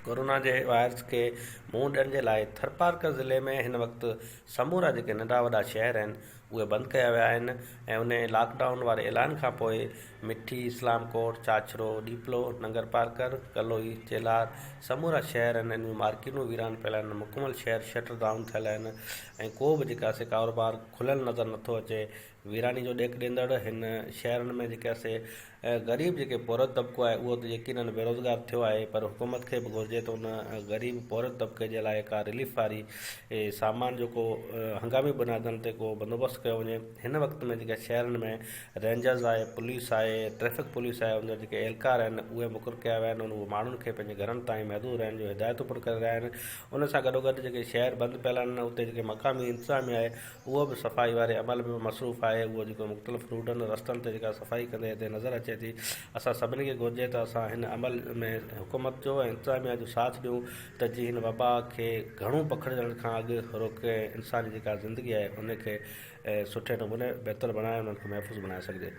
Corona जे virus खे मुंहुं ॾियण जे लाइ थरपारकर ज़िले में हिन वक़्तु समूरा जेके नंढा वॾा शहर आहिनि उहे बंदि कया विया आहिनि ऐं उन लॉकडाउन वारे ऐलान खां पोइ मिठी, इस्लामकोट, चाचरो, डीपलो, नंगर पार्कर, कलोई, चेलार समूरा शहर आहिनि। इन मार्केटूं वीरान पियल आहिनि। मुकमल शहर शटर डाउन थियल आहिनि ऐं को बि जेका कारोबार खुलियल नज़र नथो अचे। वीरानी जो ॾेक ॾींदड़ हिन शहरनि में जेके ग़रीब जेके पौरत तबिको आहे उहो त यकीननि बेरोज़गार थियो आहे, पर हुकूमत खे बि घुरिजे त उन ग़रीब पौरत तबिके जे लाइ का रिलीफ वारी सामान जेको हंगामी बुनियादनि ते को बंदोबस्तु कयो वञे। हिन वक़्त में जेके शहरनि में रेंजर्स आहे, पुलिस आहे, ट्रैफिक पुलिस आहे, उन जेके एहलकार आहिनि उहे मुक़ररु कया विया आहिनि। उहे माण्हुनि खे पंहिंजे घरनि ताईं महदूद रहण जो हिदायतूं पिणु करे रहिया आहिनि। उन सां गॾोगॾु जेके शहर बंदि पियल आहिनि उते जेके मक़ामी इंतिज़ामिया आहे उहो बि सफ़ाई वारे अमल में मसरूफ़ आहे। उहो जेको मुख़्तलिफ़ रूटनि रस्तनि ते जेका सफ़ाई कंदे हिते नज़र अचे थी। असां सभिनी खे घुरिजे त असां हिन अमल में हुकूमत जो ऐं इंतिज़ामिया जो साथ ॾियूं त जीअं हिन वबा खे घणो पखिड़िजण खां अॻु रोके इंसानी जेका ज़िंदगी आहे उनखे सुठे नमूने बहितर बणाए उन्हनि खे महफ़ूज़ बणाए सघिजे।